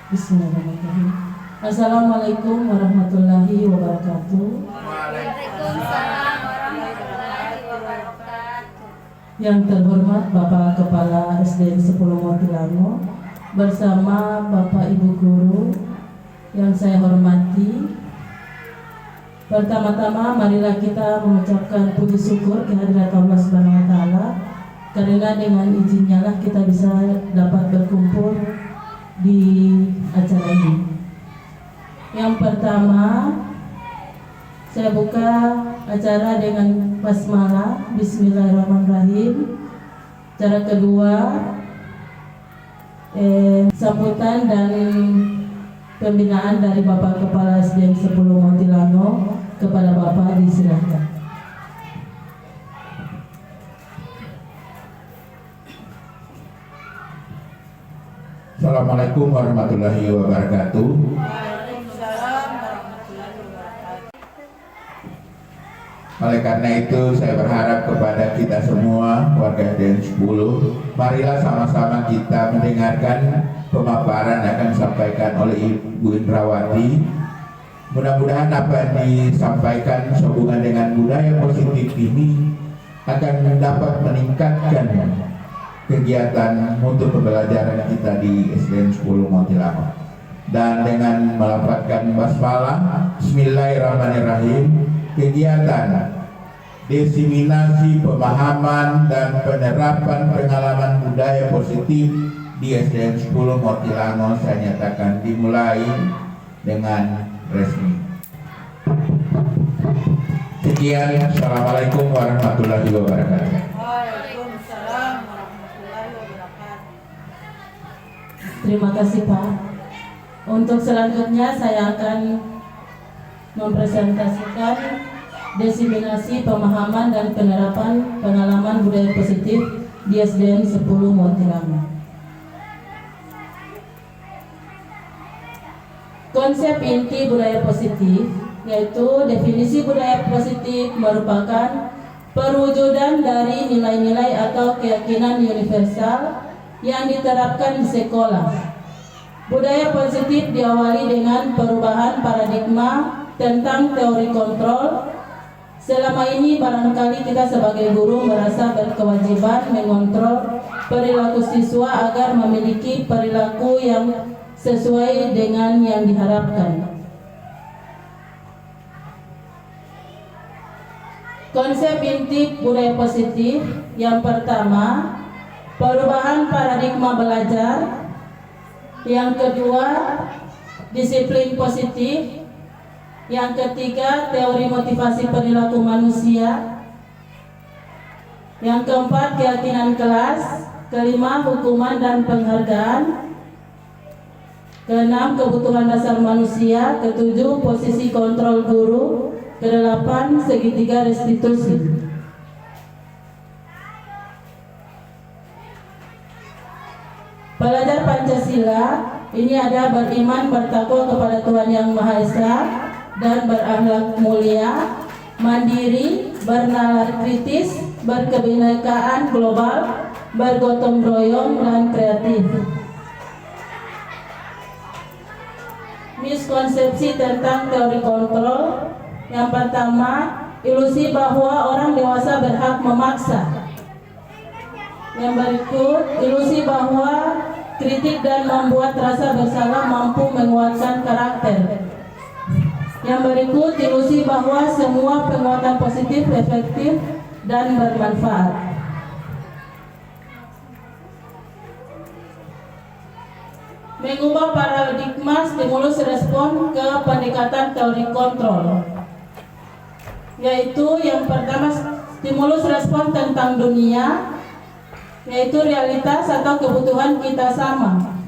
Bismillahirrahmanirrahim. Assalamualaikum warahmatullahi wabarakatuh. Waalaikumsalam warahmatullahi wabarakatuh. Yang terhormat Bapak Kepala SDN 10 Motilano bersama Bapak Ibu Guru yang saya hormati. Pertama-tama marilah kita mengucapkan puji syukur kehadirat Allah Subhanahu wa taala karena dengan izinnya lah kita bisa dapat berkumpul di acara ini. Yang pertama, saya buka acara dengan basmalah, Bismillahirrahmanirrahim. Cara kedua, sambutan dan pembinaan dari Bapak Kepala SDN 10 Motilano kepada Bapak disilakan. Assalamualaikum warahmatullahi wabarakatuh. Waalaikumsalam warahmatullahi wabarakatuh. Oleh karena itu saya berharap kepada kita semua warga SDN 10, marilah sama-sama kita mendengarkan pemaparan yang akan disampaikan oleh Ibu Indrawati. Mudah-mudahan apa yang disampaikan sehubungan dengan budaya positif ini akan dapat meningkatkan kegiatan untuk pembelajaran kita di SDN 10 Motilano. Dan dengan melafazkan basmalah, Bismillahirrahmanirrahim, kegiatan diseminasi pemahaman dan penerapan pengalaman budaya positif di SDN 10 Motilano saya nyatakan dimulai dengan resmi. Sekian, Assalamualaikum warahmatullahi wabarakatuh. Waalaikumsalam warahmatullahi wabarakatuh. Terima kasih Pak. Untuk selanjutnya saya akan mempresentasikan diseminasi pemahaman dan penerapan pengalaman budaya positif di SDN 10 Motilano. Konsep inti budaya positif yaitu definisi budaya positif merupakan perwujudan dari nilai-nilai atau keyakinan universal yang diterapkan di sekolah. Budaya positif diawali dengan perubahan paradigma tentang teori kontrol. Selama ini barangkali kita sebagai guru merasa berkewajiban mengontrol perilaku siswa agar memiliki perilaku yang sesuai dengan yang diharapkan. Konsep inti budaya positif yang pertama, perubahan paradigma belajar. Yang kedua, disiplin positif. Yang ketiga, teori motivasi perilaku manusia. Yang keempat, keyakinan kelas. Kelima, hukuman dan penghargaan. Keenam, kebutuhan dasar manusia. Ketujuh, posisi kontrol guru. Kedelapan, segitiga restitusi. Pelajar Pancasila ini ada beriman bertakwa kepada Tuhan Yang Maha Esa dan berakhlak mulia, mandiri, bernalar kritis, berkebinekaan global, bergotong royong dan kreatif. Miskonsepsi tentang teori kontrol. Yang pertama, ilusi bahwa orang dewasa berhak memaksa. Yang berikut, ilusi bahwa kritik dan membuat rasa bersalah mampu menguatkan karakter. Yang berikut, ilusi bahwa semua penguatan positif efektif dan bermanfaat. Mengubah paradigma stimulus respon ke pendekatan teori kontrol, yaitu yang pertama stimulus respon tentang dunia, yaitu realitas atau kebutuhan kita sama,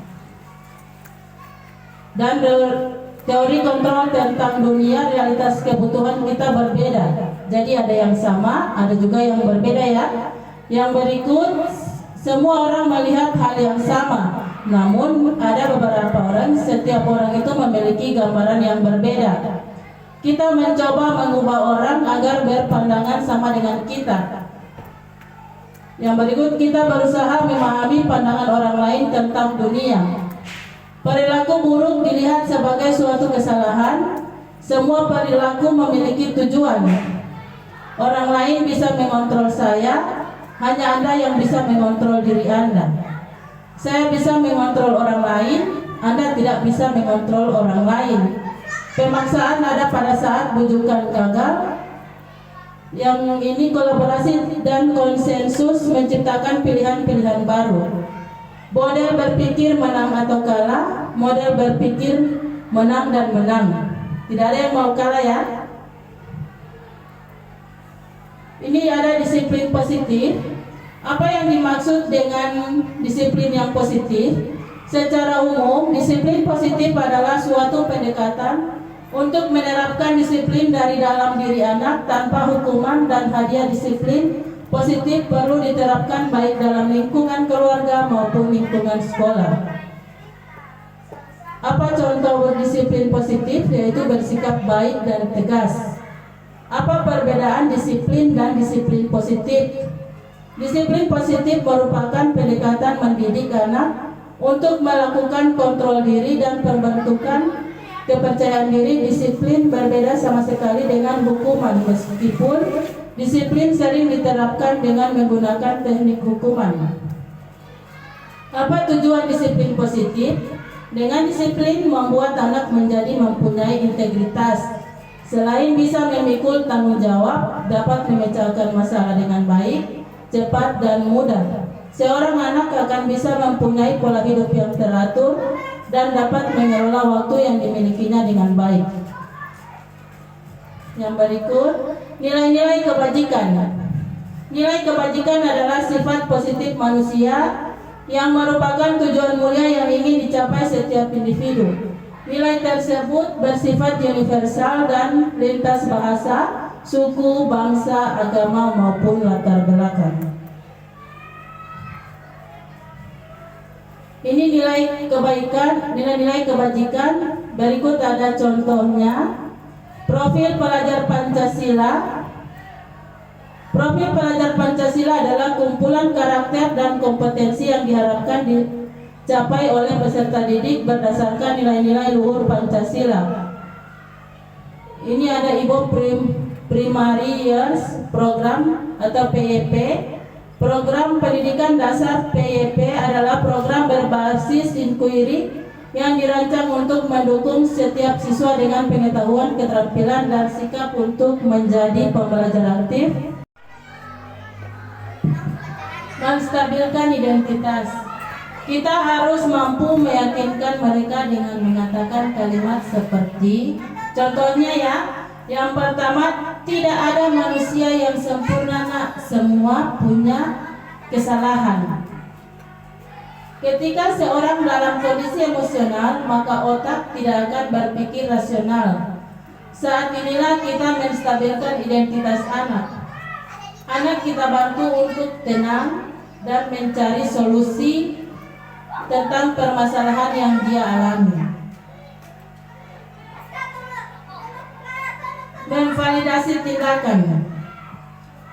dan teori kontrol tentang dunia, realitas kebutuhan kita berbeda. Jadi ada yang sama, ada juga yang berbeda ya. Yang berikut, semua orang melihat hal yang sama, namun ada beberapa orang, setiap orang itu memiliki gambaran yang berbeda. Kita mencoba mengubah orang agar berpandangan sama dengan kita. Yang berikut, kita berusaha memahami pandangan orang lain tentang dunia. Perilaku buruk dilihat sebagai suatu kesalahan. Semua perilaku memiliki tujuan. Orang lain bisa mengontrol saya, hanya Anda yang bisa mengontrol diri Anda. Saya bisa mengontrol orang lain, Anda tidak bisa mengontrol orang lain. Pemaksaan ada pada saat bujukan gagal. Yang ini kolaborasi dan konsensus menciptakan pilihan-pilihan baru. Model berpikir menang atau kalah, model berpikir menang dan menang. Tidak ada yang mau kalah ya. Ini ada disiplin positif. Apa yang dimaksud dengan disiplin yang positif? Secara umum, disiplin positif adalah suatu pendekatan untuk menerapkan disiplin dari dalam diri anak tanpa hukuman, dan hadiah disiplin positif perlu diterapkan baik dalam lingkungan keluarga maupun lingkungan sekolah. Apa contoh berdisiplin positif? Yaitu bersikap baik dan tegas. Apa perbedaan disiplin dan disiplin positif? Disiplin positif merupakan pendekatan mendidik anak untuk melakukan kontrol diri dan pembentukan kepercayaan diri. Disiplin berbeda sama sekali dengan hukuman, meskipun disiplin sering diterapkan dengan menggunakan teknik hukuman. Apa tujuan disiplin positif? Dengan disiplin membuat anak menjadi mempunyai integritas. Selain bisa memikul tanggung jawab, dapat memecahkan masalah dengan baik, cepat dan mudah. Seorang anak akan bisa mempunyai pola hidup yang teratur dan dapat mengelola waktu yang dimilikinya dengan baik. Yang berikut, nilai-nilai kebajikan. Nilai kebajikan adalah sifat positif manusia yang merupakan tujuan mulia yang ingin dicapai setiap individu. Nilai tersebut bersifat universal dan lintas bahasa, suku, bangsa, agama maupun latar belakang. Ini nilai kebaikan, nilai-nilai kebajikan. Berikut ada contohnya. Profil pelajar Pancasila. Profil pelajar Pancasila adalah kumpulan karakter dan kompetensi yang diharapkan dicapai oleh peserta didik berdasarkan nilai-nilai luhur Pancasila. Ini ada Ibu Primary Years Program atau PYP. Program Pendidikan Dasar PYP adalah program berbasis inquiry yang dirancang untuk mendukung setiap siswa dengan pengetahuan, keterampilan, dan sikap untuk menjadi pembelajar aktif. Menstabilkan identitas. Kita harus mampu meyakinkan mereka dengan mengatakan kalimat seperti, contohnya ya, yang pertama, tidak ada manusia yang sempurna, nak. Semua punya kesalahan. Ketika seorang dalam kondisi emosional, maka otak tidak akan berpikir rasional. Saat inilah kita menstabilkan identitas anak. Anak kita bantu untuk tenang dan mencari solusi tentang permasalahan yang dia alami. Memvalidasi tindakan.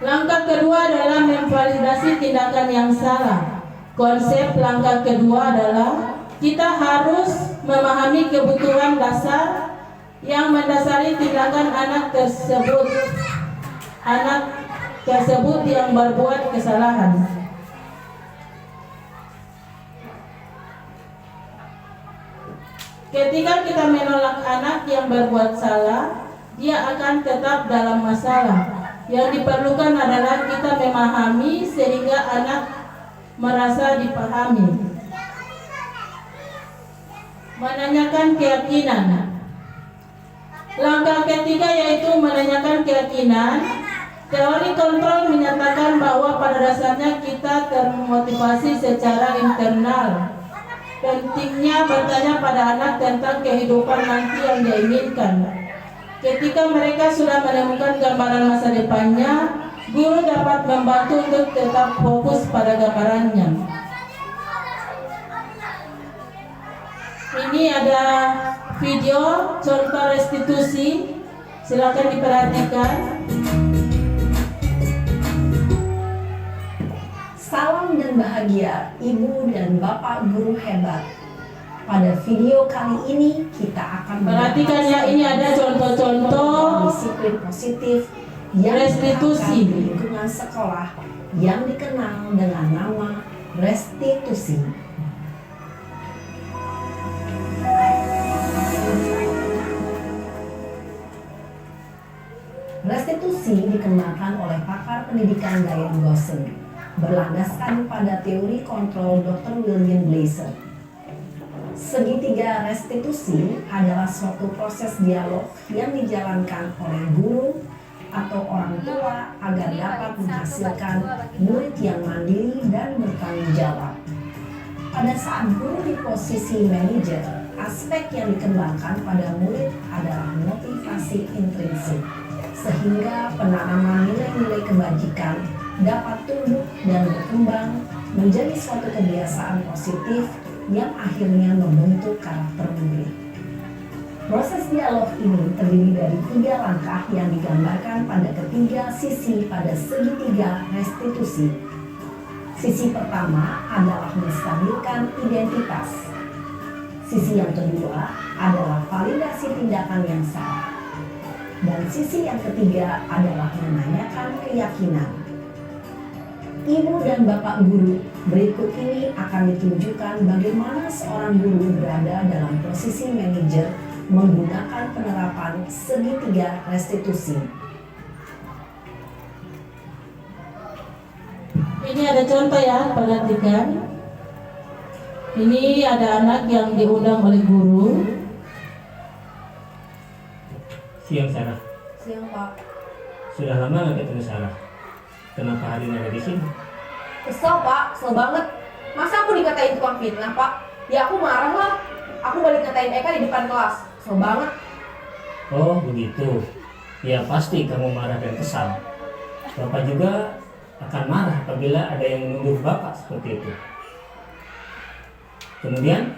Langkah kedua adalah memvalidasi tindakan yang salah. Konsep langkah kedua adalah kita harus memahami kebutuhan dasar yang mendasari tindakan anak tersebut. Anak tersebut yang berbuat kesalahan. Ketika kita menolak anak yang berbuat salah, dia akan tetap dalam masalah. Yang diperlukan adalah kita memahami sehingga anak merasa dipahami. Menanyakan keyakinan. Langkah ketiga yaitu menanyakan keyakinan. Teori kontrol menyatakan bahwa pada dasarnya kita termotivasi secara internal. Pentingnya bertanya pada anak tentang kehidupan nanti yang dia inginkan. Ketika mereka sudah menemukan gambaran masa depannya, guru dapat membantu untuk tetap fokus pada gambarannya. Ini ada video contoh restitusi, silakan diperhatikan. Salam dan bahagia, Ibu dan Bapak guru hebat. Pada video kali ini kita akan Perhatikan ya, ini ada contoh-contoh disiplin positif yang restitusi diterapkan di lingkungan sekolah yang dikenal dengan nama restitusi. Restitusi dikembangkan oleh pakar pendidikan Diane Gosling, berlandaskan pada teori kontrol Dr. William Blaser. Segitiga restitusi adalah suatu proses dialog yang dijalankan oleh guru atau orang tua agar dapat menghasilkan murid yang mandiri dan bertanggung jawab. Pada saat guru di posisi manajer, aspek yang dikembangkan pada murid adalah motivasi intrinsik, sehingga penanaman nilai-nilai kebajikan dapat tumbuh dan berkembang menjadi suatu kebiasaan positif yang akhirnya membentuk karakter murid. Proses dialog ini terdiri dari 3 langkah yang digambarkan pada ketiga sisi pada segitiga restitusi. Sisi pertama adalah menstabilkan identitas. Sisi yang kedua adalah validasi tindakan yang salah. Dan sisi yang ketiga adalah menanyakan keyakinan. Ibu dan Bapak guru, berikut ini akan ditunjukkan bagaimana seorang guru berada dalam posisi manajer menggunakan penerapan segitiga restitusi. Ini ada contoh ya, perhatikan. Ini ada anak yang diundang oleh guru. Siang Sarah, Siang Pak. sudah lama nggak ketemu Sarah? Kenapa hari ini ada di sini? Kesel Pak, kesel banget. Masa aku dikatain tukang fitnah Pak? Ya aku marah lah. Aku balik ngatain Eka di depan kelas. Kesel banget. Oh begitu. Ya pasti kamu marah dan kesal. Bapak juga akan marah apabila ada yang menuduh Bapak seperti itu. Kemudian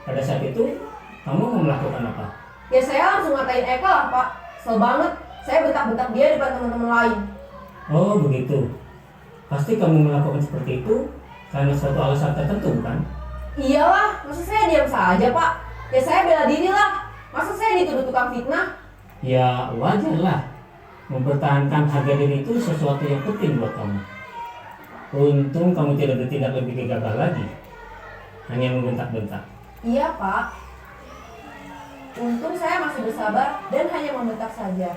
pada saat itu kamu mau melakukan apa? Ya saya langsung ngatain Eka lah Pak. Kesel banget. Saya bentak-bentak dia depan teman-teman lain. Oh begitu. Pasti kamu melakukan seperti itu karena suatu alasan tertentu bukan? Iyalah, masa saya diam saja Pak? Ya saya bela diri lah. Masa saya dituduh tukang fitnah? Ya wajar lah. Mempertahankan harga diri itu sesuatu yang penting buat kamu. Untung kamu tidak bertindak lebih gegabah lagi. Hanya membentak-bentak. Iya Pak. Untung saya masih bersabar dan hanya membentak saja.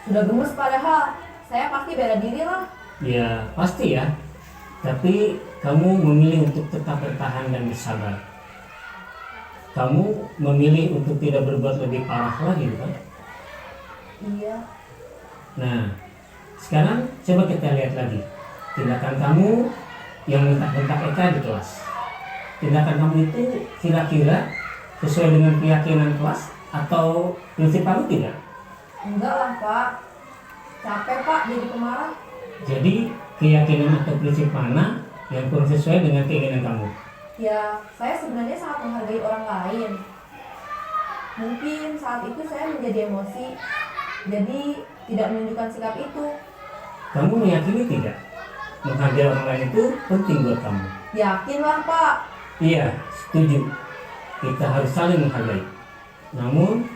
Sudah gemes padahal. Saya pasti bela diri lah. Ya pasti ya. Tapi kamu memilih untuk tetap bertahan dan bersabar. Kamu memilih untuk tidak berbuat lebih parah lagi bukan? Iya. Nah, sekarang coba kita lihat lagi tindakan kamu yang bentak-bentak Eka di kelas. Tindakan kamu itu kira-kira sesuai dengan keyakinan kelas atau prinsip kamu tidak? Enggak lah Pak. Capek Pak jadi pemarah. Jadi keyakinan atau prinsip mana yang kurang sesuai dengan keinginan kamu? Ya, saya sebenarnya sangat menghargai orang lain. Mungkin saat itu saya menjadi emosi. Jadi tidak menunjukkan sikap itu. Kamu meyakini tidak? Menghargai orang lain itu penting buat kamu. Yakinlah Pak. Iya, setuju. Kita harus saling menghargai. Namun,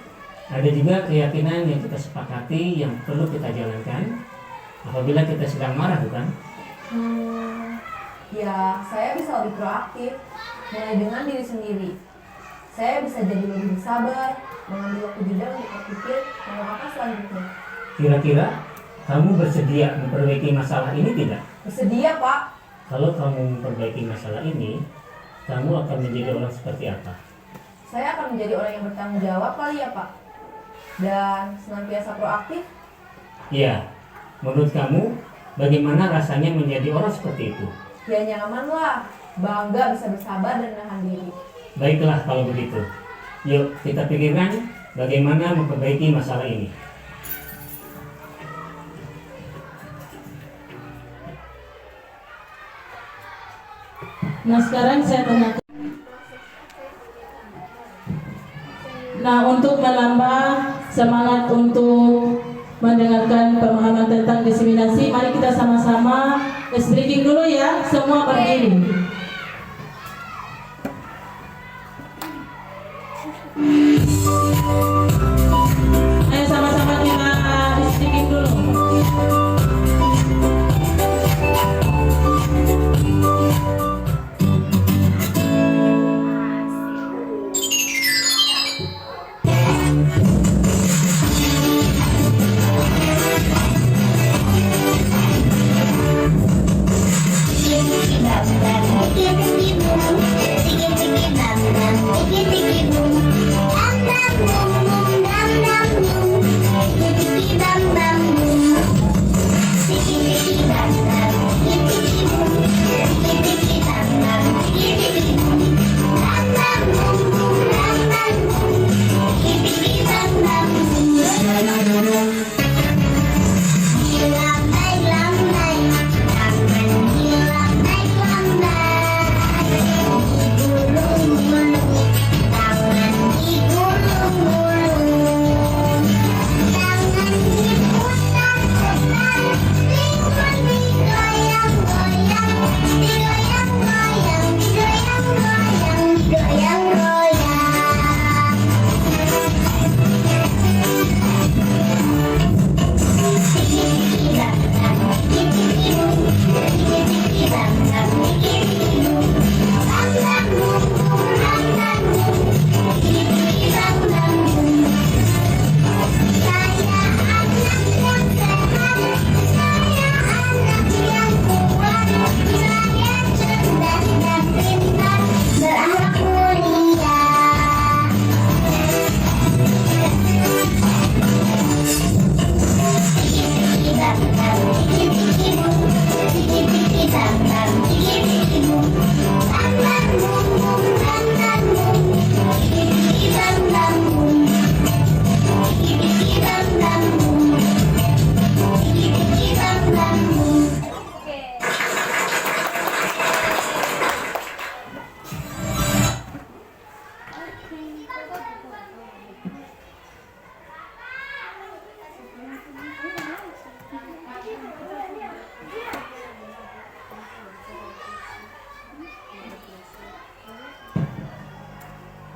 ada juga keyakinan yang kita sepakati yang perlu kita jalankan apabila kita sedang marah, bukan? Ya, saya bisa lebih proaktif. Mulai dengan diri sendiri. Saya bisa jadi lebih bersabar, mengambil waktu jeda untuk berpikir mau apa selanjutnya. Kira-kira kamu bersedia memperbaiki masalah ini tidak? Bersedia Pak. Kalau kamu memperbaiki masalah ini, kamu akan menjadi orang seperti apa? Saya akan menjadi orang yang bertanggung jawab kali ya Pak. Dan senantiasa proaktif. Iya, menurut kamu bagaimana rasanya menjadi orang seperti itu? Ya nyaman lah. Bangga bisa bersabar dan menahan diri. Baiklah kalau begitu. Yuk kita pikirkan bagaimana memperbaiki masalah ini. Nah sekarang saya tanyakan. Nah untuk menambah semangat untuk mendengarkan pemahaman tentang diseminasi, mari kita sama-sama let's breathing dulu ya, semua berdiri.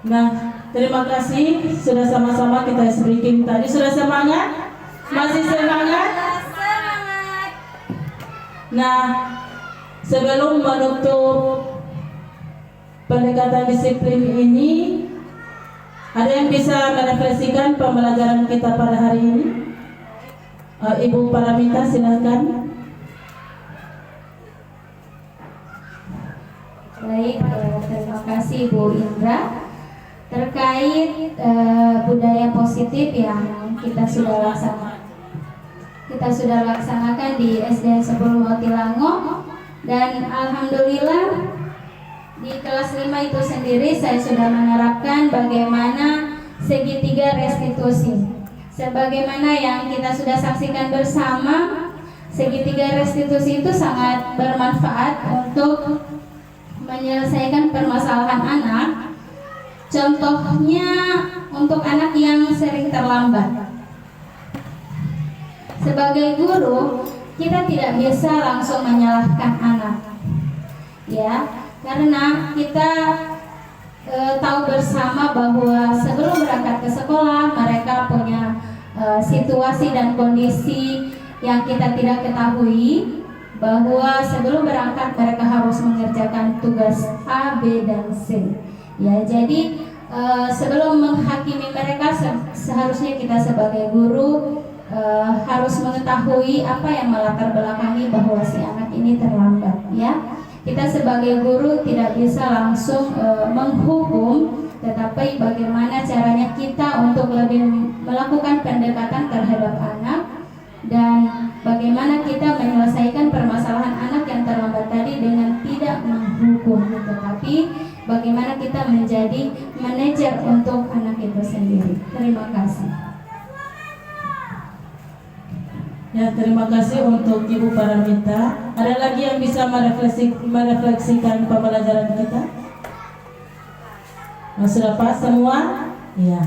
Nah, terima kasih sudah sama-sama kita speaking tadi. Sudah semangat? Masih semangat? Nah, sebelum menutup pendekatan disiplin ini, ada yang bisa merefleksikan pembelajaran kita pada hari ini? Ibu Paramita, silakan. Baik, terima kasih Bu Indra. Terkait budaya positif yang kita sudah laksanakan di SDN 10 Motilango, dan alhamdulillah di kelas 5 itu sendiri saya sudah menerapkan bagaimana segitiga restitusi. Sebagaimana yang kita sudah saksikan bersama, segitiga restitusi itu sangat bermanfaat untuk menyelesaikan permasalahan anak. Contohnya untuk anak yang sering terlambat. Sebagai guru, kita tidak bisa langsung menyalahkan anak, ya, karena kita tahu bersama bahwa sebelum berangkat ke sekolah mereka punya situasi dan kondisi yang kita tidak ketahui, bahwa sebelum berangkat mereka harus mengerjakan tugas A, B, dan C. Ya, jadi sebelum menghakimi mereka seharusnya kita sebagai guru harus mengetahui apa yang melatar belakangi bahwa si anak ini terlambat. Ya, kita sebagai guru tidak bisa langsung menghukum, tetapi bagaimana caranya kita untuk lebih melakukan pendekatan terhadap anak, dan bagaimana kita menyelesaikan permasalahan anak yang terlambat tadi dengan tidak menghukum, tetapi bagaimana kita menjadi manajer untuk anak itu sendiri. Terima kasih. Ya, terima kasih untuk Ibu Paramita. Ada lagi yang bisa merefleksikan pembelajaran kita? Nah, sudah pas semua? Ya.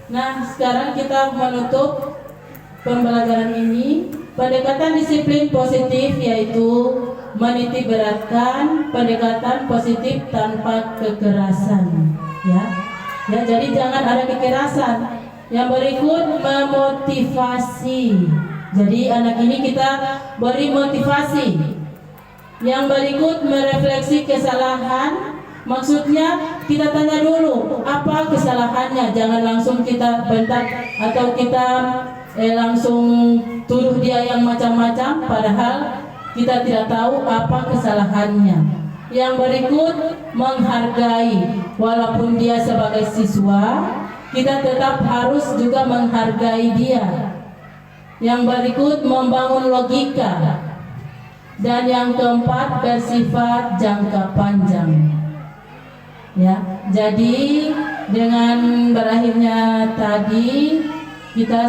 Nah, sekarang kita menutup pembelajaran ini. Pendekatan disiplin positif yaitu menitik beratkan pendekatan positif tanpa kekerasan. Ya, jadi jangan ada kekerasan. Yang berikut memotivasi. Jadi anak ini kita beri motivasi. Yang berikut merefleksi kesalahan. Maksudnya kita tanya dulu apa kesalahannya. Jangan langsung kita bentak atau kita langsung tuduh dia yang macam-macam, padahal kita tidak tahu apa kesalahannya. Yang berikut menghargai. Walaupun dia sebagai siswa, kita tetap harus juga menghargai dia. Yang berikut membangun logika. Dan yang keempat bersifat jangka panjang. Ya, jadi dengan berakhirnya tadi kita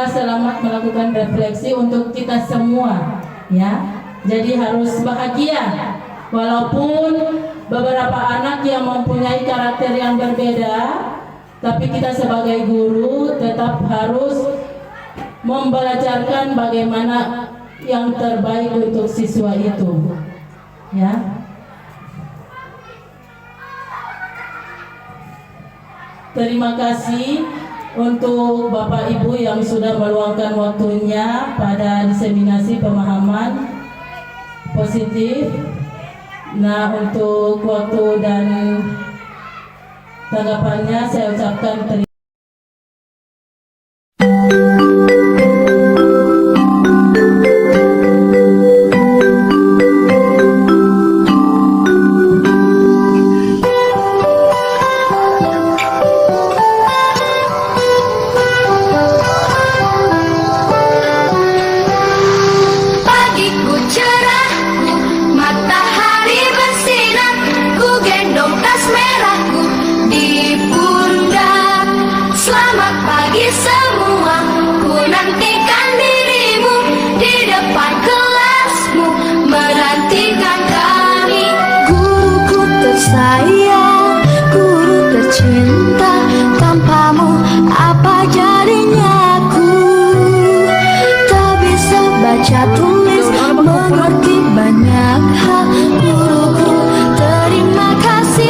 selamat melakukan refleksi untuk kita semua, ya. Jadi harus bahagia. Walaupun beberapa anak yang mempunyai karakter yang berbeda, tapi kita sebagai guru tetap harus membelajarkan bagaimana yang terbaik untuk siswa itu, ya. Terima kasih untuk Bapak Ibu yang sudah meluangkan waktunya pada diseminasi pemahaman positif. Nah, untuk waktu dan tanggapannya saya ucapkan terima kasih. Tulis mengerti banyak hal. Guruku terima kasih.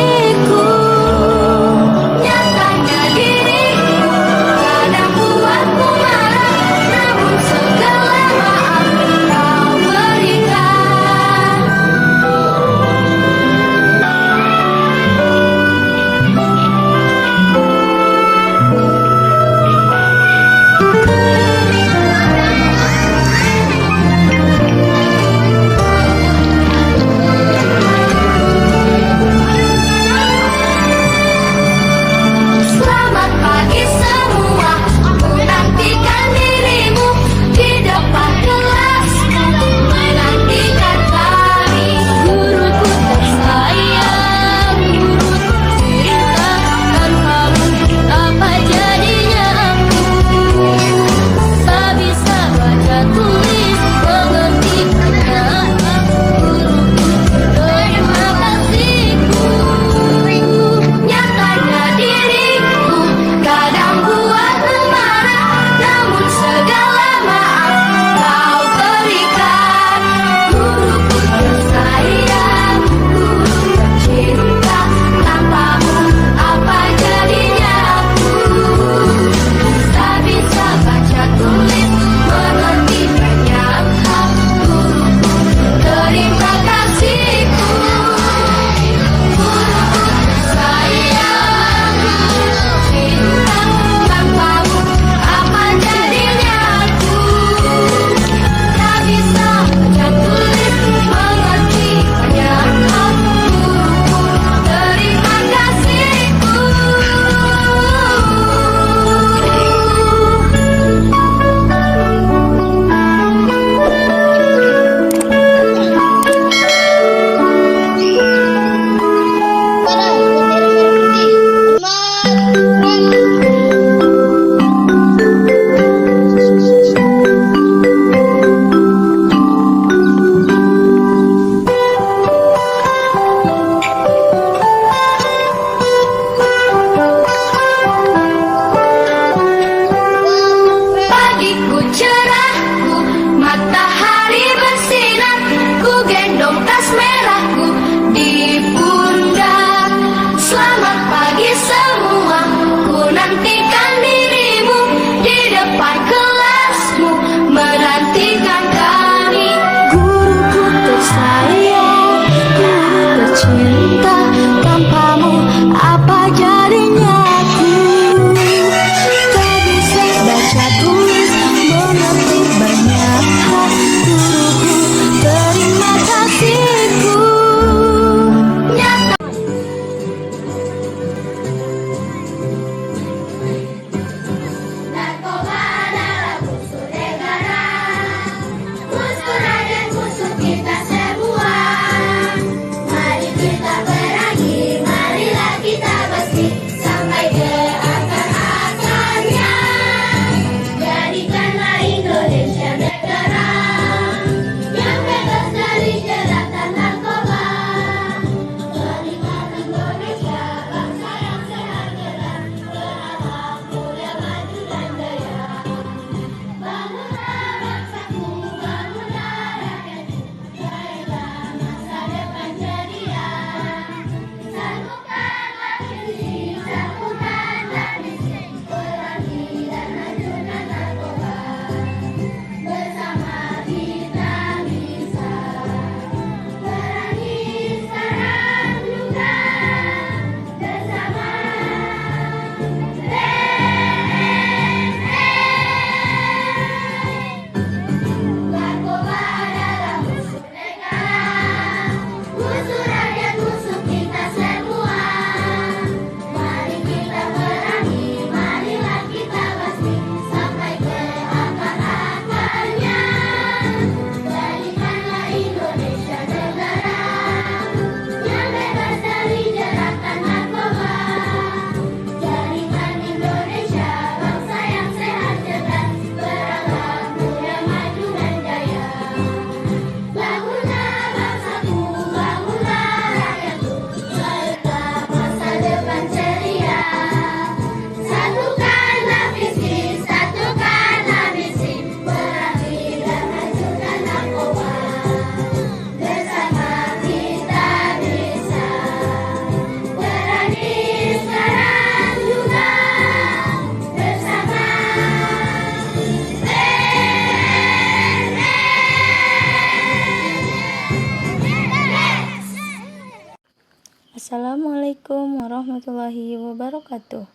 Assalamualaikum warahmatullahi wabarakatuh.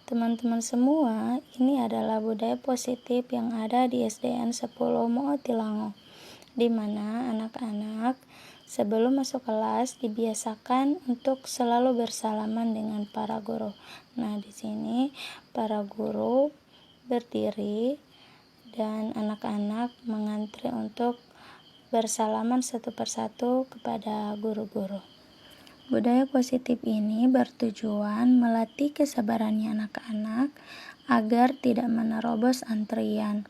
Teman-teman semua, ini adalah budaya positif yang ada di SDN 10 Moatilango, di mana anak-anak sebelum masuk kelas dibiasakan untuk selalu bersalaman dengan para guru. Nah, di sini para guru berdiri dan anak-anak mengantri untuk bersalaman satu persatu kepada guru-guru. Budaya positif ini bertujuan melatih kesabarannya anak-anak agar tidak menerobos antrian,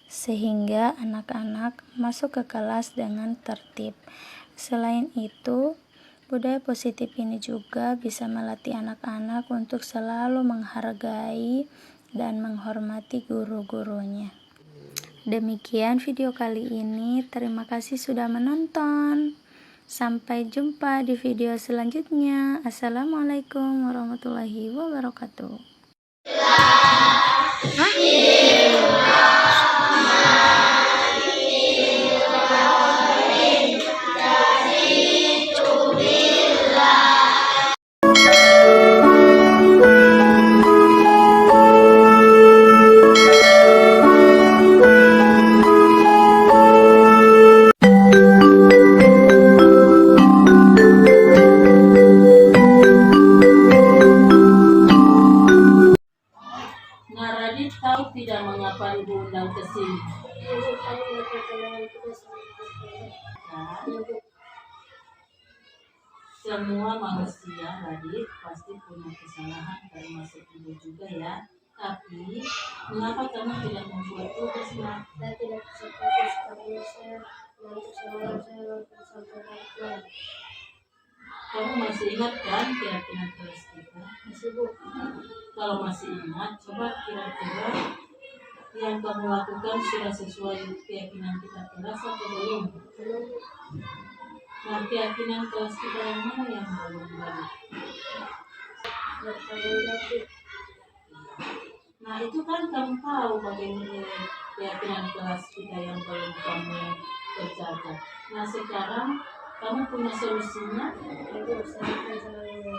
sehingga anak-anak masuk ke kelas dengan tertib. Selain itu, budaya positif ini juga bisa melatih anak-anak untuk selalu menghargai dan menghormati guru-gurunya. Demikian video kali ini, terima kasih sudah menonton. Sampai jumpa di video selanjutnya. Assalamualaikum warahmatullahi wabarakatuh. Radit tahu tidak mengapa ibu undang ke sini? Semua manusia, Radit, pasti punya kesalahan, termasuk ibu juga ya. Tapi, mengapa kamu tidak membuat tugasnya? Saya tidak bisa fokus karena saya mengantuk semua saya sampai malam. Kamu masih ingat kan keyakinan kelas kita? Masih Bu. Kalau masih ingat, coba kira-kira yang kamu lakukan sudah sesuai keyakinan kita kelas atau belum? Belum. Nah, keyakinan kelas kita yang mana yang belum balik? Bertanggung jawab. Nah, itu kan kamu tahu bagaimana keyakinan kelas kita yang belum kamu kerjakan. Nah, sekarang kamu punya solusinya? Ibu saya akan selalu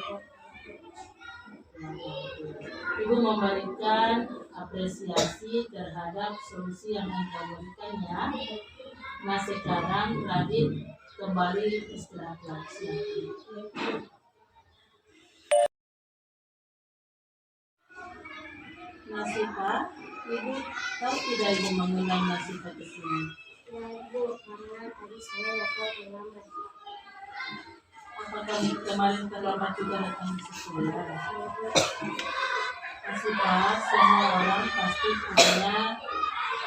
Ibu memberikan apresiasi terhadap solusi yang kamu berikan ya. Nah, sekarang Radit kembali istirahat lagi. Nasifa, ibu tahu tidak ibu mengundang Nasifa ke sini? Ya Bu, karena tadi saya dapat terlambat. Apakah kemarin terlambat juga datang ke sekolah? Nasifa, semua orang pasti punya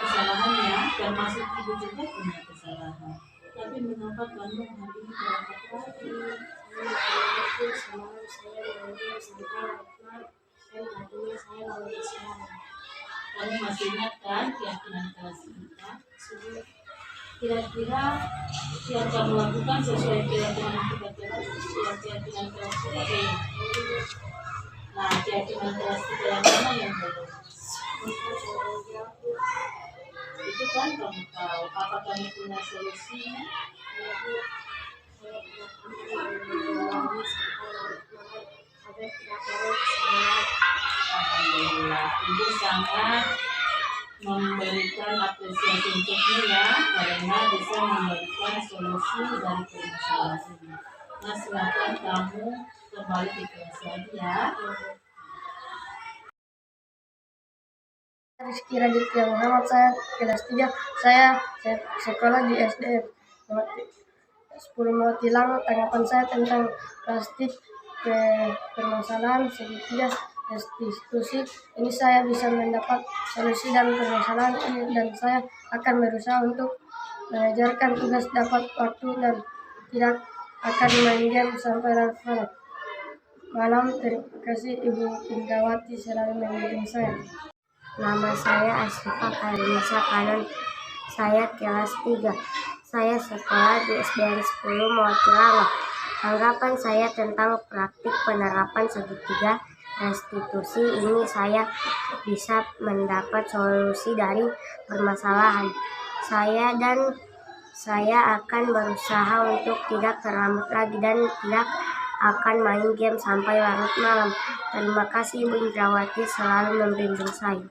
kesalahan ya, termasuk ibu juga punya kesalahan. Tapi mengapa kamu hari ini terlambat lagi? Semalam saya menunggu sampai lama dan akhirnya saya lalu istirahat. Kamu masih ingat kan keyakinan kelas kita? Kira-kira yang kamu lakukan sesuai keyakinan kita kelas, keyakinan kelas kita belum? Nah, keyakinan kelas kita yang mana yang belum? Itu kan kamu tahu. Apa kamu punya solusinya? Alhamdulillah, ibu sangat memberikan apresiasi untukmu ya, karena bisa memberikan solusi dari permasalahan ini. Nah, silakan kamu kembali di kelas lagi ya. Rizky Raditya Muhammad, saya kelas 3. Saya sekolah di SDN 10 Moatilango. Tanggapan saya tentang plastik permasalahan segitiga restitusi ini, saya bisa mendapat solusi dan permasalahan ini, dan saya akan berusaha untuk mengajarkan tugas dapat waktu dan tidak akan main game sampai larut malam. Terima kasih Ibu Indrawati selalu membimbing saya. Nama saya Asyifa Karinisa Kanan. Saya kelas 3. Saya sekolah di SDN 10 Moatilango. Tanggapan saya tentang praktik penerapan segitiga restitusi ini, saya bisa mendapat solusi dari permasalahan saya dan Saya akan berusaha untuk tidak terlambat lagi dan tidak akan main game sampai larut malam. Terima kasih Ibu Indrawati selalu membimbing saya.